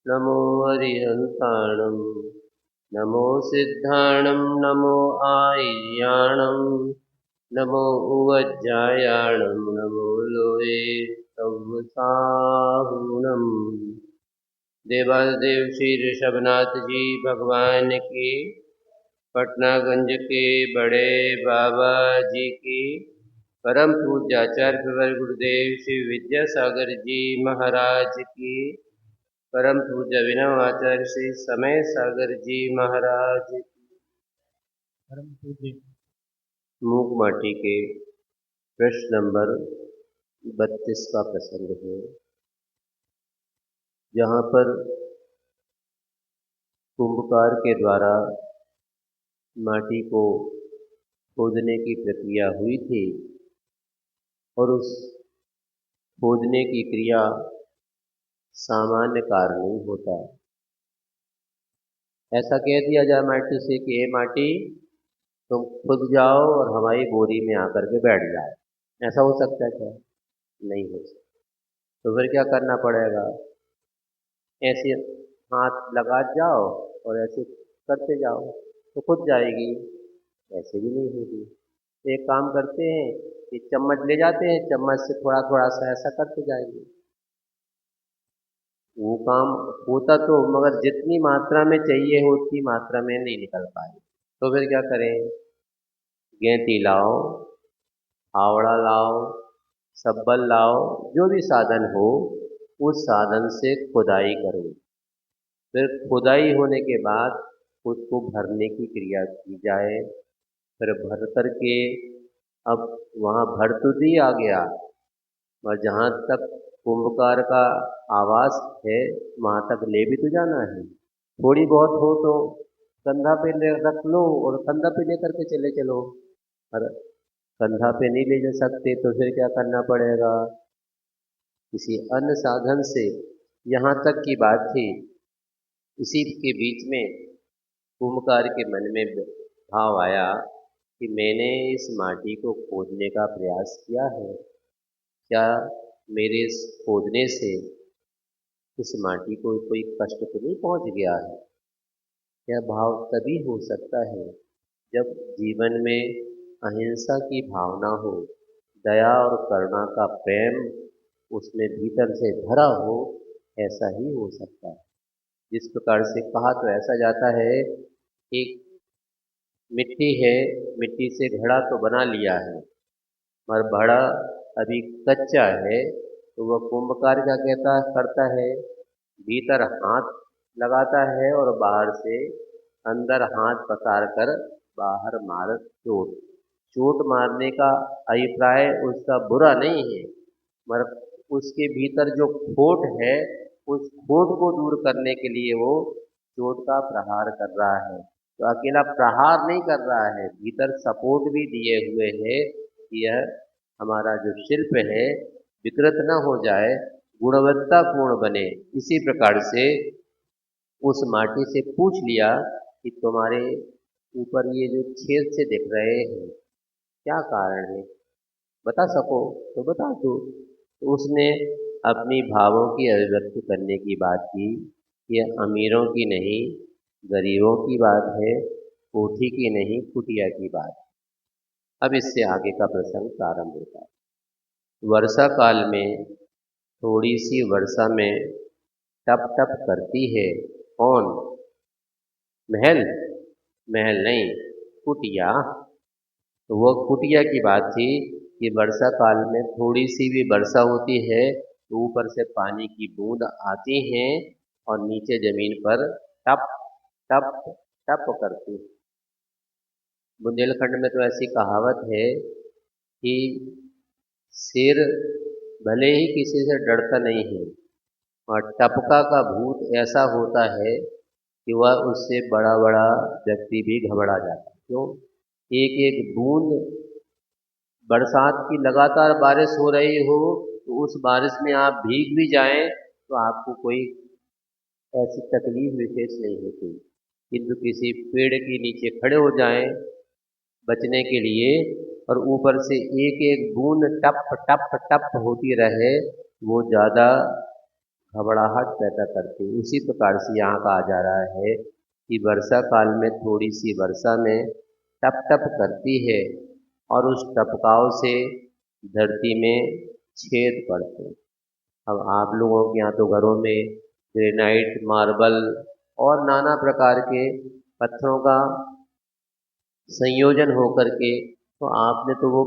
नमो अरिहन्ताणं नमो सिद्धाणं नमो आय्याणं नमो उवज्जायाणं नमो लोये सव्वसाहुणम्। देवादिदेव श्री ऋषभनाथ जी भगवान की, पटनागंज के बड़े बाबा जी की, परम पूज्य आचार्य प्रवर गुरुदेव श्री विद्यासागर जी महाराज की, परम पूज्य अभिनव आचार्य श्री समय सागर जी महाराज की। परम पूज्य मूक माटी के प्रश्न नंबर 32 का प्रसंग है, जहाँ पर कुंभकार के द्वारा माटी को खोदने की प्रक्रिया हुई थी और उस खोदने की क्रिया सामान्य कार्य नहीं होता। ऐसा कह दिया जाए माटी से कि ये माटी तुम खुद जाओ और हमारी बोरी में आकर के बैठ जाए, ऐसा हो सकता है क्या? नहीं हो सकता। तो फिर क्या करना पड़ेगा? ऐसे हाथ लगा जाओ और ऐसे करते जाओ तो खुद जाएगी, ऐसे भी नहीं होगी। एक काम करते हैं कि चम्मच ले जाते हैं, चम्मच से थोड़ा थोड़ा सा ऐसा करते जाएंगे, वो काम होता तो, मगर जितनी मात्रा में चाहिए हो उतनी मात्रा में नहीं निकल पाए। तो फिर क्या करें? गेंती लाओ, फावड़ा लाओ, सब्बल लाओ, जो भी साधन हो उस साधन से खुदाई करो। फिर खुदाई होने के बाद उसको भरने की क्रिया की जाए। फिर भर करके अब वहाँ भर तो दिया गया, और जहाँ तक कुंभकार का आवास है वहाँ तक ले भी तो जाना है। थोड़ी बहुत हो तो कंधा पे ले रख लो और कंधा पे लेकर के चले चलो। और कंधा पे नहीं ले जा सकते तो फिर क्या करना पड़ेगा? किसी अन्य साधन से। यहाँ तक की बात थी, इसी के बीच में कुंभकार के मन में भाव आया कि मैंने इस माटी को खोदने का प्रयास किया है, क्या मेरे इस खोदने से इस माटी को कोई कष्ट तो नहीं पहुंच गया है? यह भाव तभी हो सकता है जब जीवन में अहिंसा की भावना हो, दया और करुणा का प्रेम उसमें भीतर से भरा हो, ऐसा ही हो सकता है। जिस प्रकार से कहा तो ऐसा जाता है कि मिट्टी है, मिट्टी से घड़ा तो बना लिया है, मगर घड़ा अभी कच्चा है, तो वह कुंभकार क्या करता है? भीतर हाथ लगाता है और बाहर से अंदर हाथ पसार कर बाहर मार चोट। चोट मारने का अभिप्राय उसका बुरा नहीं है, मगर उसके भीतर जो खोट है उस खोट को दूर करने के लिए वो चोट का प्रहार कर रहा है। तो अकेला प्रहार नहीं कर रहा है, भीतर सपोर्ट भी दिए हुए है कि यह हमारा जो शिल्प है विकृत न हो जाए, गुणवत्तापूर्ण बने। इसी प्रकार से उस माटी से पूछ लिया कि तुम्हारे ऊपर ये जो छेद से दिख रहे हैं क्या कारण है, बता सको तो बता दो। तो उसने अपनी भावों की अभिव्यक्ति करने की बात की। यह अमीरों की नहीं, गरीबों की बात है, कोठी की नहीं, कुटिया की बात है। अब इससे आगे का प्रसंग प्रारंभ होता है। वर्षा काल में थोड़ी सी वर्षा में टप टप करती है कौन? महल? महल नहीं, कुटिया। तो वो कुटिया की बात थी कि वर्षा काल में थोड़ी सी भी वर्षा होती है तो ऊपर से पानी की बूंद आती हैं और नीचे जमीन पर टप टप टप करती है। बुंदेलखंड में तो ऐसी कहावत है कि शेर भले ही किसी से डरता नहीं है, और टपका का भूत ऐसा होता है कि वह उससे बड़ा बड़ा व्यक्ति भी घबरा जाता है। क्यों? एक एक बूंद, बरसात की लगातार बारिश हो रही हो तो उस बारिश में आप भीग भी जाएं तो आपको कोई ऐसी तकलीफ विशेष नहीं होती, किंतु किसी पेड़ के नीचे खड़े हो जाएं बचने के लिए और ऊपर से एक एक बूंद टप टप टप होती रहे, वो ज़्यादा घबराहट पैदा करती है। उसी प्रकार से यहाँ कहा जा रहा है कि वर्षा काल में थोड़ी सी वर्षा में टप टप करती है और उस टपकाव से धरती में छेद पड़ते हैं। अब आप लोगों के यहाँ तो घरों में ग्रेनाइट, मार्बल और नाना प्रकार के पत्थरों का संयोजन होकर के, तो आपने तो वो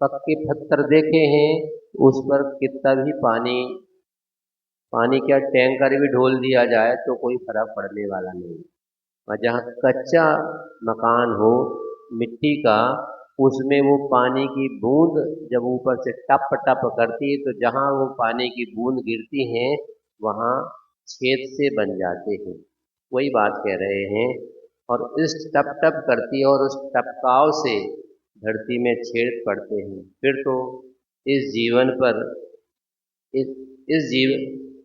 पक्के पत्थर देखे हैं, उस पर कितना भी पानी क्या टैंकर भी ढोल दिया जाए तो कोई फर्क पड़ने वाला नहीं। और जहाँ कच्चा मकान हो मिट्टी का, उसमें वो पानी की बूंद जब ऊपर से टप टप करती है, तो जहाँ वो पानी की बूंद गिरती हैं वहाँ छेद से बन जाते हैं। वही बात कह रहे हैं। और इस टप टप करती है और उस टपकाव से धरती में छेद पड़ते हैं। फिर तो इस जीवन पर इस इस जीव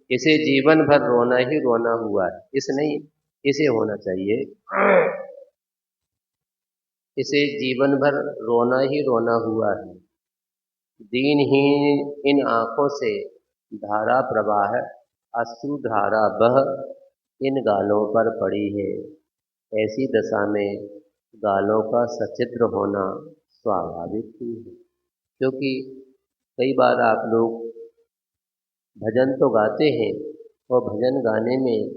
इसे जीवन भर रोना ही रोना हुआ है। इस नहीं, इसे होना चाहिए, इसे जीवन भर रोना ही रोना हुआ है। दीनहीन इन आंखों से धारा प्रवाह अश्रु धारा बह इन गालों पर पड़ी है। ऐसी दशा में गालों का सचित्र होना स्वाभाविक ही है। क्योंकि कई बार आप लोग भजन तो गाते हैं और भजन गाने में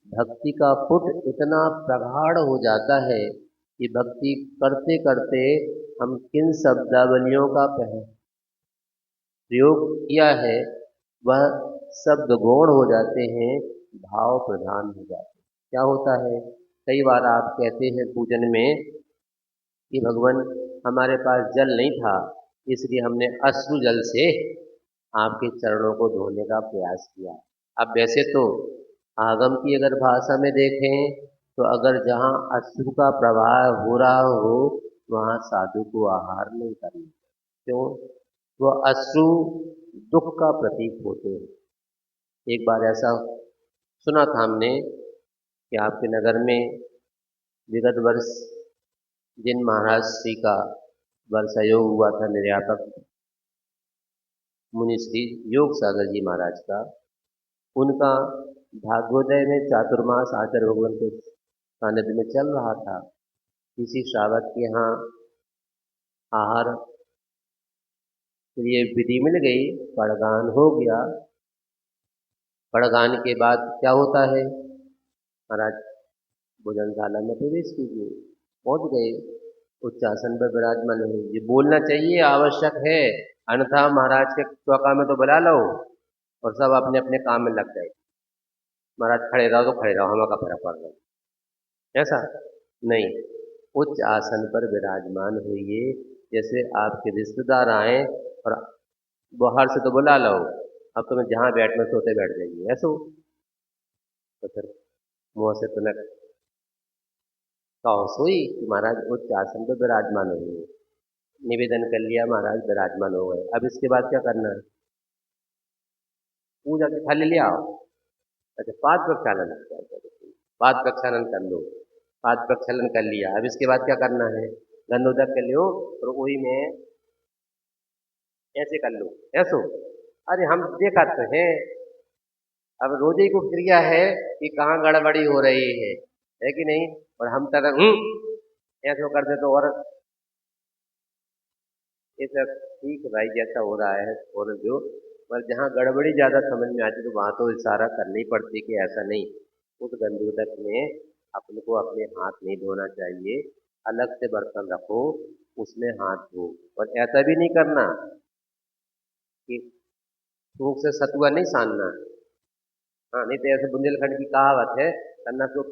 भक्ति का पुट इतना प्रगाढ़ हो जाता है कि भक्ति करते करते हम किन शब्दावलियों का प्रयोग किया है वह शब्द गौण हो जाते हैं, भाव प्रधान हो जाते हैं। क्या होता है, कई बार आप कहते हैं पूजन में कि भगवान हमारे पास जल नहीं था, इसलिए हमने अश्रु जल से आपके चरणों को धोने का प्रयास किया। अब वैसे तो आगम की अगर भाषा में देखें तो अगर जहाँ अश्रु का प्रवाह हो रहा हो वहाँ साधु को आहार नहीं करना। क्यों? वो अश्रु दुख का प्रतीक होते हैं। एक बार ऐसा सुना था हमने कि आपके नगर में विगत वर्ष जिन महाराज श्री का वर्षायोग हुआ था, निर्यापक मुनि श्री योग सागर जी महाराज का, उनका भाग्योदय में चातुर्मास आचार्य भगवान के सानिध्य में चल रहा था। किसी श्रावक के यहाँ आहार के लिए विधि मिल गई, पड़गान हो गया। पड़गान के बाद क्या होता है, महाराज भोजनशाला में प्रवेश कीजिए। पहुंच गए, उच्चासन पर विराजमान हुए। ये बोलना चाहिए, आवश्यक है, अन्यथा महाराज के चौका में तो बुला लो और सब अपने अपने काम में लग गए। महाराज खड़े रहो तो खड़े रहो, हमें का फर्क पड़ रहा है, ऐसा नहीं। उच्च आसन पर विराजमान हुई, जैसे आपके रिश्तेदार आए और बाहर से तो बुला लो, अब तुम्हें जहाँ बैठना सोते बैठ जाइए, ऐसा तो फिर मुँह से तुनक कहो सोई कि महाराज उच्च आसन पर विराजमान हुए। निवेदन कर लिया, महाराज विराजमान हो गए। अब इसके बाद क्या करना है, पूजा की थाली ले आओ। अच्छा, पाद प्रक्षालन, पाद प्रक्षालन कर लो। पाद प्रक्षालन कर लिया, अब इसके बाद क्या करना है, गंधोदक कर लो और वही में ऐसे कर लो, ऐसो। अरे हम देखा तो है, अब रोजे को क्रिया है कि कहाँ गड़बड़ी हो रही है कि नहीं। और हम तरह ऐसे करते तो और ये सब ठीक है भाई, जैसा हो रहा है और जो, पर जहाँ गड़बड़ी ज़्यादा समझ में आती तो वहाँ तो इशारा करनी ही पड़ती कि ऐसा नहीं। उस गंधोदक में अपने को अपने हाथ नहीं धोना चाहिए, अलग से बर्तन रखो, उसमें हाथ धो। और ऐसा भी नहीं करना कि फूंक से सतुआ नहीं सानना। हाँ, नहीं तो ऐसे बुंदेलखंड की कहावत है, करना तो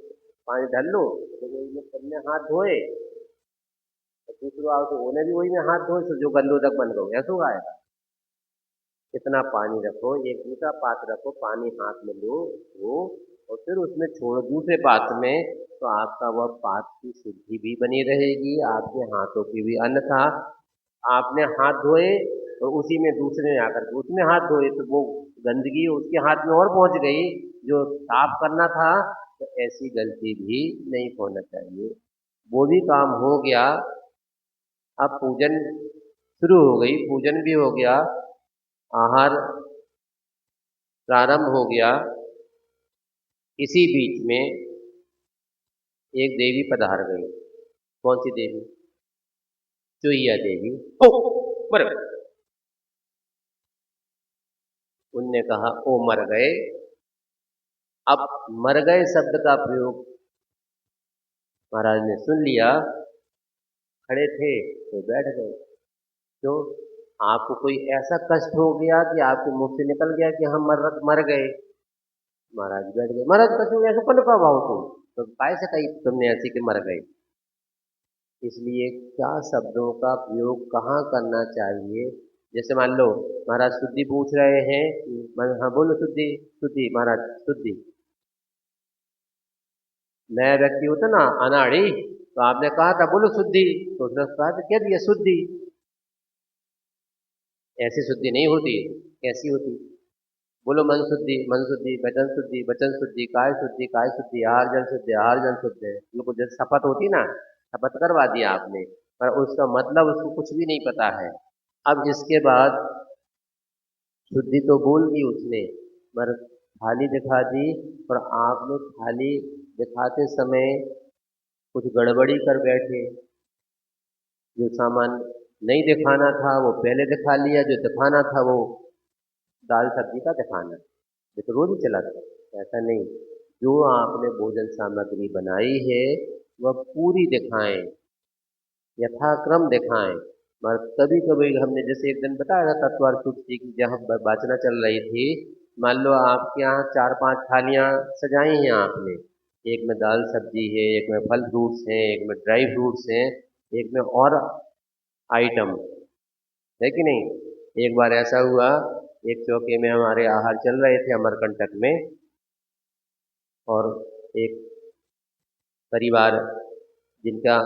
पानी डाल लो तो सबने हाथ धोए, तो दूसरों आओ तो उन्हें भी वही में हाथ धोए, तो जो गंधोदक बन गए, ऐसा आएगा। इतना पानी रखो, एक दूसरा पात्र रखो, पानी हाथ में लो वो, और फिर उसमें छोड़ो दूसरे पात्र में, तो आपका वह पात्र की शुद्धि भी बनी रहेगी, आपके हाथों की भी। अन्यथा आपने हाथ धोए और उसी में दूसरे ने आकर के उसमें हाथ धोए तो वो गंदगी उसके हाथ में और पहुंच गई जो साफ करना था। तो ऐसी गलती भी नहीं होना चाहिए। वो भी काम हो गया। अब पूजन शुरू हो गई, पूजन भी हो गया, आहार प्रारंभ हो गया। इसी बीच में एक देवी पधार गई। कौन सी देवी? चुईया देवी। ओ मर गए। उनने कहा ओ मर गए। अब मर गए शब्द का प्रयोग महाराज ने सुन लिया, खड़े थे तो बैठ गए। क्यों? आपको कोई ऐसा कष्ट हो गया कि आपके मुंह से निकल गया कि हम मर गए। महाराज बैठ गए। महाराज कछु ऐसा कौन का भाव तुम तो काय से कही तुमने ऐसी के मर गए। इसलिए क्या शब्दों का प्रयोग कहाँ करना चाहिए। जैसे मान लो महाराज शुद्धि पूछ रहे हैं, हाँ बोलो शुद्धि। शुद्धि महाराज शुद्धि। नया व्यक्ति होता ना अनाड़ी, तो आपने कहा था बोलो शुद्धि, तो उसने कहा था क्या दिया शुद्धि। ऐसी शुद्धि नहीं होती। कैसी होती? बोलो मन शुद्धि, मन शुद्धि, वचन शुद्धि, वचन शुद्धि, काय शुद्धि, काय शुद्धि, आहार जल शुद्धि, आहार जल शुद्धि। उनको जैसे शपथ होती ना, शपथ करवा दिया आपने, पर उसका मतलब उसको कुछ भी नहीं पता है। अब इसके बाद शुद्धि तो बोल दी उसने, पर थाली दिखा दी, और आपने थाली दिखाते समय कुछ गड़बड़ी कर बैठे। जो सामान नहीं दिखाना था वो पहले दिखा लिया, जो दिखाना था वो दाल सब्जी का दिखाना। ये तो रोज ही चला था। ऐसा नहीं, जो आपने भोजन सामग्री बनाई है वह पूरी दिखाएं, यथाक्रम दिखाएं। मगर कभी कभी हमने जैसे एक दिन बताया था तत्वार सूची की जहाँ वाचना चल रही थी, मान लो आपके यहाँ 4-5 थालियाँ सजाई हैं आपने, एक में दाल सब्जी है, एक में फल फ्रूट्स हैं, एक में ड्राई फ्रूट्स हैं, एक में और आइटम है कि नहीं। एक बार ऐसा हुआ, एक चौके में हमारे आहार चल रहे थे अमरकंटक में, और एक परिवार जिनका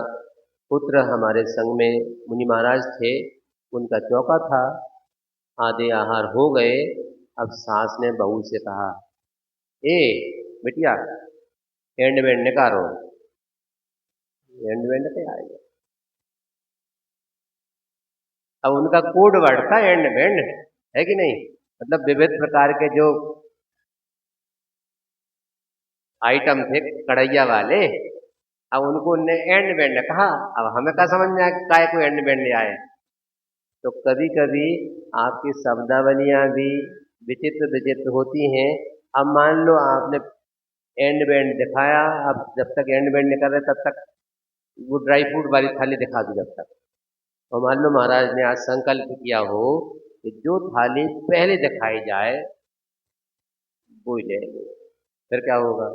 पुत्र हमारे संग में मुनि महाराज थे, उनका चौका था। आधे आहार हो गए। अब सास ने बहू से कहा, ए बिटिया एंड बैंड निकालो। एंड बैंड क्या आएगा? अब उनका कोड वर्ड था एंड बैंड, है कि नहीं। मतलब विविध प्रकार के जो आइटम थे कढ़ैया वाले, अब उनको उनने एंड बैंड कहा। अब हमें क्या समझ में आया कि काय को एंड बैंड ले आए। तो कभी कभी आपकी शब्दावलियां भी विचित्र विचित्र होती हैं। अब मान लो आपने एंड बैंड दिखाया, अब जब तक एंड बैंड नहीं कर रहे तब तक वो ड्राई फ्रूट वाली थाली दिखा दो जब तक। और मान लो महाराज ने आज संकल्प किया हो कि जो थाली पहले दिखाई जाए वो ही लेंगे, फिर क्या होगा?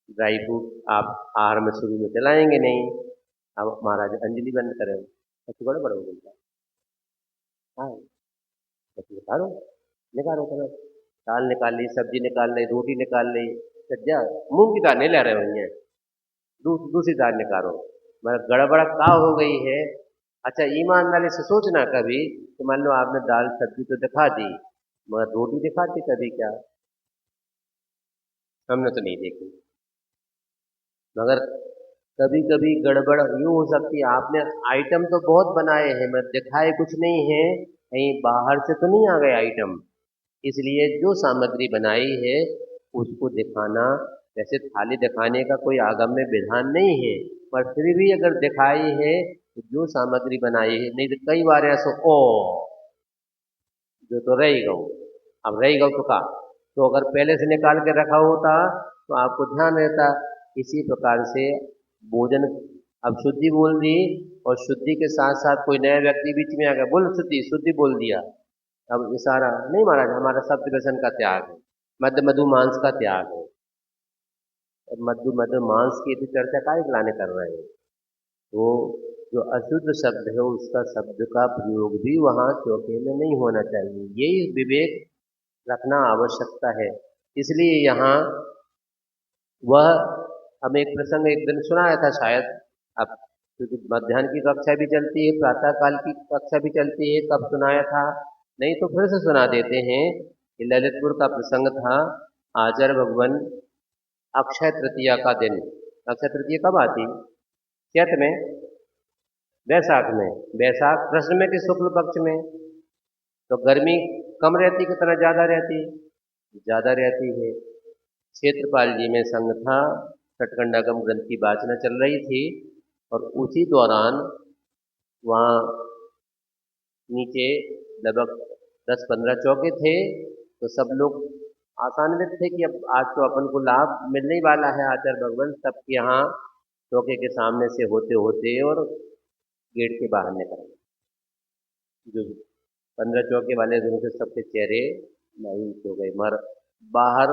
ड्राई फ्रूट आप आहार में शुरू में चलाएंगे नहीं। अब महाराज अंजलि बंद करें, तो गड़बड़ हो गई। हाँ, बस निकालो, निकालो कलर। दाल निकाल ली, सब्जी निकाल ली, रोटी निकाल ली, सज्जा मूंग की दाल नहीं ले रहे होंगे, दूसरी दाल निकालो। मतलब गड़बड़ का हो गई है। अच्छा ईमानदारी से सोचना कभी कि मान लो आपने दाल सब्जी तो दिखा दी, मगर रोटी दिखाती कभी क्या? हमने तो नहीं देखी। मगर कभी कभी गड़बड़ यूँ हो सकती है, आपने आइटम तो बहुत बनाए हैं मगर दिखाए कुछ नहीं है, कहीं बाहर से तो नहीं आ गए आइटम। इसलिए जो सामग्री बनाई है उसको दिखाना। वैसे थाली दिखाने का कोई आगम्य विधान नहीं है, पर फिर भी अगर दिखाई है तो जो सामग्री बनाई है, नहीं तो कई बार ऐसा ओ जो तो रह गऊ। अब रह गऊ तो का, तो अगर पहले से निकाल के रखा होता तो आपको ध्यान रहता। इसी प्रकार से भोजन, अब शुद्धि बोल दी, और शुद्धि के साथ साथ कोई नया व्यक्ति बीच में आ गया, बोल शुद्धि, शुद्धि बोल दिया। अब इशारा नहीं महाराज, हमारा शब्द व्यसन का त्याग है, मध्य मधु मांस का त्याग है। और मधु मधु मांस की यदि चर्चा काय लाने कर रहे हैं, तो जो अशुद्ध शब्द है उसका शब्द का प्रयोग भी वहाँ चौके में नहीं होना चाहिए। यही विवेक रखना आवश्यकता है। इसलिए यहाँ वह, हम एक प्रसंग एक दिन सुनाया था शायद, अब क्योंकि मध्याह्न की कक्षा भी चलती है, प्रातः काल की कक्षा भी चलती है, कब सुनाया था नहीं तो फिर से सुना देते हैं कि ललितपुर का प्रसंग था। आचार्य भगवान अक्षय तृतीया का दिन, अक्षय तृतीया कब आती? चैत्र में, वैशाख में। वैशाख कृष्ण में कि शुक्ल पक्ष में? तो गर्मी कम रहती कितना ज़्यादा रहती? ज़्यादा रहती है। क्षेत्रपाल जी में संग था, सटकंडागम ग्रंथ की वाचना चल रही थी और उसी दौरान वहाँ नीचे लगभग 10-15 चौके थे। तो सब लोग आशान्वित थे कि अब आज तो अपन को लाभ मिलने ही वाला है। आचार्य भगवान सबके यहाँ चौके के सामने से होते होते और गेट के बाहर निकल, जो 15 चौके वाले दिन से सबके चेहरे मायूस हो गए, मगर बाहर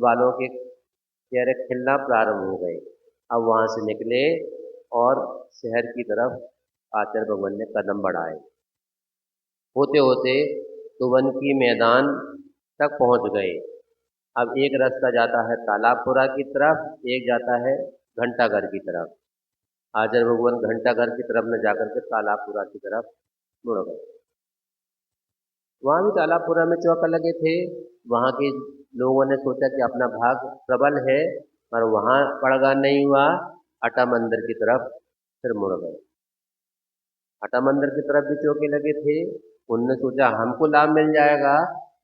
वालों के चेहरे खिलना प्रारंभ हो गए। अब वहाँ से निकले और शहर की तरफ आचार्य भगवान ने कदम बढ़ाए। होते होते तो वन की मैदान तक पहुँच गए। अब एक रास्ता जाता है तालाबपुरा की तरफ, एक जाता है घंटाघर की तरफ। आचार्य भगवान घंटाघर की तरफ न जाकर के तालाबपुरा की तरफ मुड़ गए। वहाँ भी तालाबपुरा में चौका लगे थे। वहाँ के लोगों ने सोचा कि अपना भाग प्रबल है, पर वहाँ पड़गा नहीं हुआ। अटा मंदिर की तरफ फिर मुड़ गए। अटा मंदिर की तरफ भी चौके लगे थे। उनने सोचा हमको लाभ मिल जाएगा,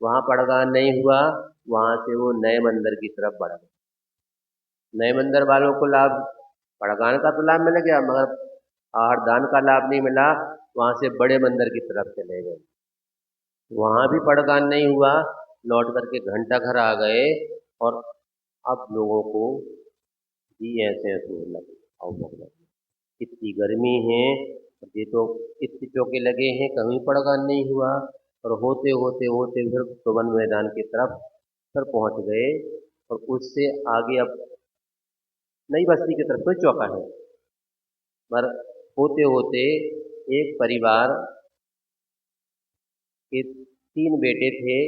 वहाँ पड़गा नहीं हुआ। वहाँ से वो नए मंदिर की तरफ बढ़ गए। नए मंदिर वालों को लाभ, पड़गान का तो लाभ मिल गया, मगर आहरदान का लाभ नहीं मिला। वहाँ से बड़े मंदिर की तरफ चले गए। वहाँ भी पड़गान नहीं हुआ। लौट करके घंटाघर आ गए और अब लोगों को भी ऐसे ऐसे लगे, अवसर लगे। इतनी गर्मी है, ये तो इतने चौके लगे हैं, कहीं पड़गान नहीं हुआ। और होते होते होते फिर सुवन मैदान की तरफ फिर पहुँच गए। और उससे आगे अब नई बस्ती की तरफ कोई चौका है, पर होते होते एक परिवार के 3 बेटे थे,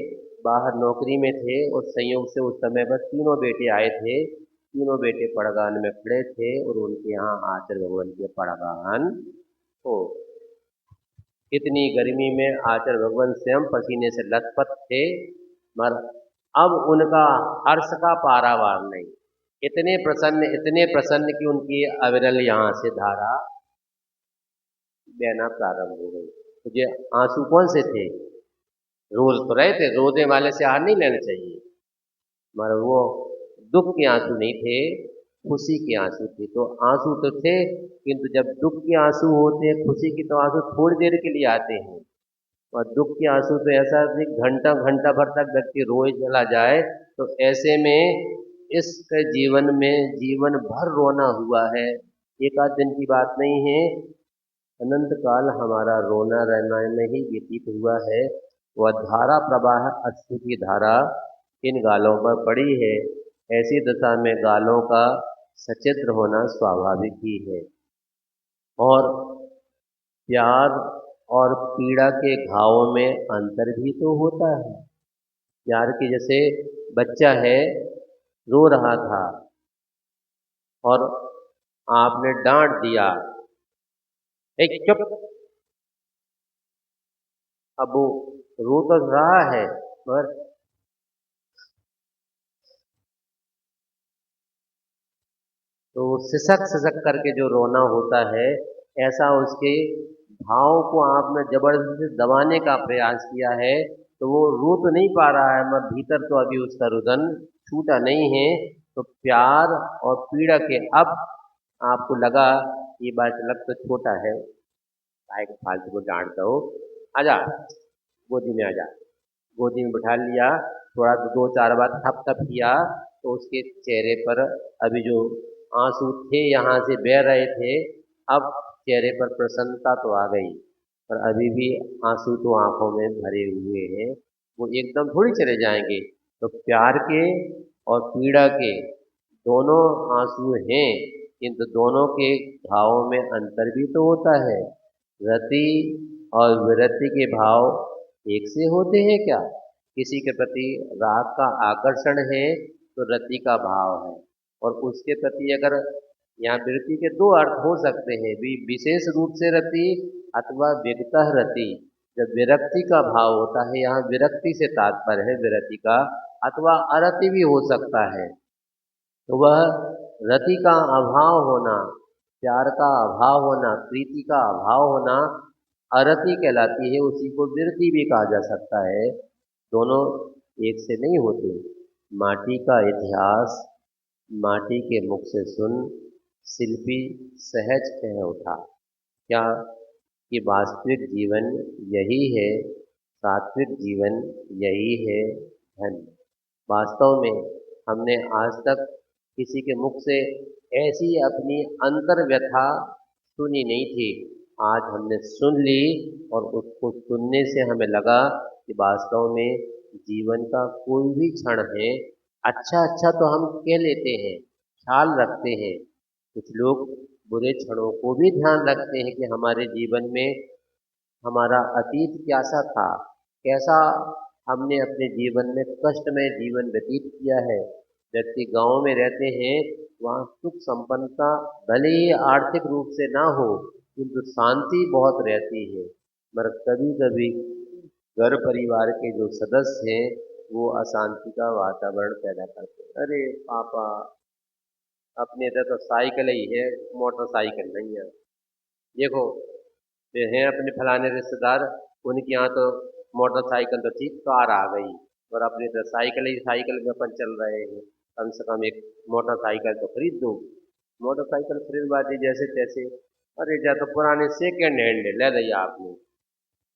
बाहर नौकरी में थे और संयोग से उस समय पर तीनों बेटे आए थे। तीनों बेटे पड़गान में खड़े थे और उनके यहाँ आचार्य भगवान के पड़गान हो। इतनी गर्मी में आचार्य भगवान स्वयं पसीने से लथपथ थे, मगर अब उनका हर्ष का पारावार नहीं। इतने प्रसन्न कि उनकी अविरल यहाँ से धारा बहना प्रारंभ हो गई। तो ये आंसू कौन से थे? रोज तो रहे थे, रोने वाले से हार नहीं लेना चाहिए, मगर वो दुख के आंसू नहीं थे, खुशी के आंसू थे। तो आंसू तो थे, किंतु जब दुख के आंसू होते हैं, खुशी की तो आंसू थोड़ी देर के लिए आते हैं, और दुख के आंसू तो ऐसा कि घंटा घंटा भर तक व्यक्ति रोए चला जाए। तो ऐसे में इसके जीवन में जीवन भर रोना हुआ है, एक आध दिन की बात नहीं है। अनंत काल हमारा रोना रहना में ही व्यतीत हुआ है। वह धारा प्रवाह अश्रु की धारा इन गालों पर पड़ी है। ऐसी दशा में गालों का सचित्र होना स्वाभाविक ही है। और प्यार और पीड़ा के घावों में अंतर भी तो होता है। प्यार की, जैसे बच्चा है, रो रहा था और आपने डांट दिया, एक चुप, अब वो रो तो रहा है, मगर तो सिसक सिसक करके जो रोना होता है, ऐसा उसके भाव को आपने जबरदस्ती दबाने का प्रयास किया है। तो वो रो तो नहीं पा रहा है, मगर भीतर तो अभी उसका रुदन छूटा नहीं है। तो प्यार और पीड़ा के अब आपको लगा ये बालक तो छोटा है, काय को फालतू को डांट दो, आजा गोदी में आजा। गोदी में बिठा लिया, थोड़ा 2-4 बार थप थप किया, तो उसके चेहरे पर अभी जो आंसू थे यहाँ से बह रहे थे, अब चेहरे पर प्रसन्नता तो आ गई, पर अभी भी आंसू तो आंखों में भरे हुए हैं, वो एकदम थोड़ी चले जाएंगे। तो प्यार के और पीड़ा के दोनों आंसू हैं, किंतु दोनों के भावों में अंतर भी तो होता है। रति और विरति के भाव एक से होते हैं क्या? किसी के प्रति राग का आकर्षण है तो रति का भाव है, और उसके प्रति अगर, यहाँ विरति के 2 अर्थ हो सकते हैं, भी विशेष रूप से रति अथवा विगतः रति। जब विरक्ति का भाव होता है, यहाँ विरक्ति से तात्पर्य है विरति का, अथवा अरति भी हो सकता है। तो वह रति का अभाव होना, प्यार का अभाव होना, प्रीति का अभाव होना अरति कहलाती है। उसी को विरति भी कहा जा सकता है। दोनों एक से नहीं होते। माटी का इतिहास माटी के मुख से सुन, शिल्पी सहज कह उठा। क्या कि वास्तविक जीवन यही है, सात्विक जीवन यही है धन। वास्तव में हमने आज तक किसी के मुख से ऐसी अपनी अंतर व्यथा सुनी नहीं थी। आज हमने सुन ली और उसको सुनने से हमें लगा कि वास्तव में जीवन का कोई भी क्षण है, अच्छा अच्छा तो हम कह लेते हैं, ख्याल रखते हैं। कुछ लोग बुरे क्षणों को भी ध्यान रखते हैं कि हमारे जीवन में हमारा अतीत कैसा था, कैसा हमने अपने जीवन में कष्टमय जीवन व्यतीत किया है। व्यक्ति गांव में रहते हैं, वहाँ सुख संपन्नता भले ही आर्थिक रूप से ना हो, किंतु शांति बहुत रहती है। मगर कभी कभी घर परिवार के जो सदस्य हैं वो अशांति का वातावरण पैदा करते हैं। अरे पापा, अपने इधर तो साइकिल ही है, मोटरसाइकिल नहीं है। देखो, वे हैं अपने फलाने रिश्तेदार, उनके यहाँ तो मोटरसाइकिल तो ठीक, कार आ गई, और अपने तो साइकिल ही साइकिल में अपन चल रहे हैं। कम से कम एक मोटरसाइकिल तो खरीद दो। मोटरसाइकिल खरीदवा दी जैसे तैसे। अरे जा तो पुराने सेकेंड हैंड ले लिया आपने,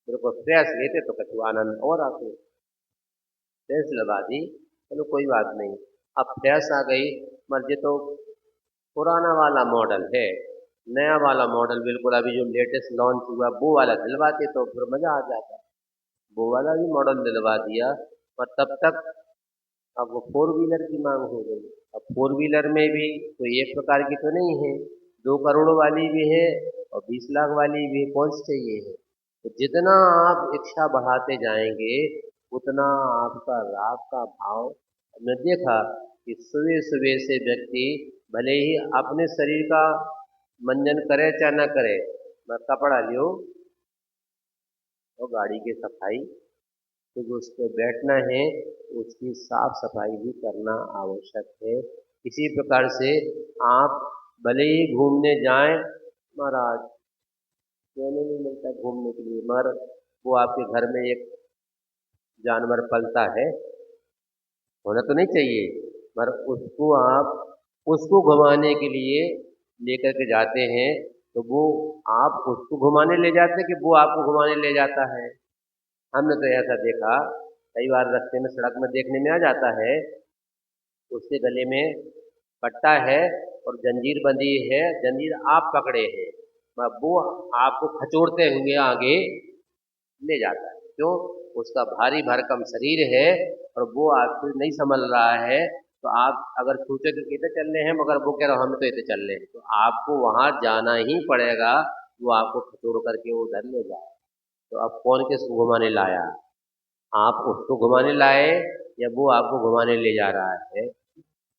मेरे को फ्रेश लेते तो कछु आनंद और आते। फ्रेश लगा दी, चलो कोई बात नहीं। अब फ्रेश आ गई, मर्जी तो पुराना वाला मॉडल है, नया वाला मॉडल बिल्कुल अभी जो लेटेस्ट लॉन्च हुआ वो वाला दिलवाते तो फिर मजा आ जाता। वो वाला भी मॉडल दिलवा दिया, और तब तक अब वो फोर व्हीलर की मांग हो गई। अब फोर व्हीलर में भी कोई एक प्रकार की तो नहीं है, 2 करोड़ वाली भी है और 20 लाख वाली भी है, कौन सी चाहिए है। तो जितना आप इच्छा बढ़ाते जाएंगे उतना आपका राग का भाव। हमने देखा कि सुबह सुबह से व्यक्ति भले ही अपने शरीर का मंजन करे चाहे ना करे, मैं कपड़ा लियो और गाड़ी की सफाई, तो जो उस पर बैठना है उसकी साफ सफाई भी करना आवश्यक है। इसी प्रकार से आप भले ही घूमने जाएं, महाराज कहने नहीं मिलता घूमने के लिए, मगर वो आपके घर में एक जानवर पलता है, होना तो नहीं चाहिए, मगर उसको आप उसको घुमाने के लिए लेकर के जाते हैं, तो वो आप उसको घुमाने ले जाते हैं कि वो आपको घुमाने ले जाता है। हमने तो ऐसा देखा, कई बार रास्ते में सड़क में देखने में आ जाता है, उसके गले में पट्टा है और जंजीर बंधी है, जंजीर आप पकड़े हैं, मगर वो आपको खचोड़ते हुए आगे ले जाता है। क्यों? उसका भारी भरकम शरीर है और वो आपको नहीं संभल रहा है। तो आप अगर सोचे कि इधर चल रहे हैं, मगर वो कह रहा हम तो इधर चल रहे हैं, तो आपको वहां जाना ही पड़ेगा। वो आपको खचोड़ करके वो उधर ले जाए। तो अब कौन किसको घुमाने लाया, आप उसको घुमाने लाए या वो आपको घुमाने ले जा रहा है?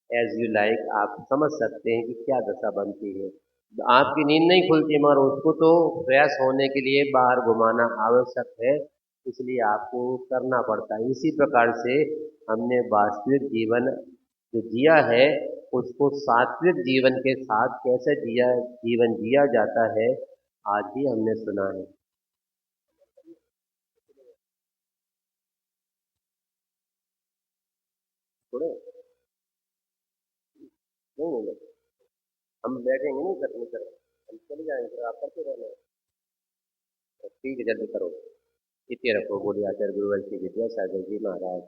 एज यू लाइक, आप समझ सकते हैं कि क्या दशा बनती है। आपकी नींद नहीं खुलती, मगर उसको तो फ्रेश होने के लिए बाहर घुमाना आवश्यक है, इसलिए आपको करना पड़ता है। इसी प्रकार से हमने वास्तविक जीवन जो जिया है उसको सात्विक जीवन के साथ कैसे जीवन जिया जाता है, आज ही हमने सुना है। थोड़े नहीं होंगे, हम बैठेंगे नहीं करने कर, हम चले जाएंगे, फिर आप करते रहना। ठीक है, जल्दी करो। इतने रखो। बोलिए आचार्य गुरुवंशी विद्यासागर जी महाराज।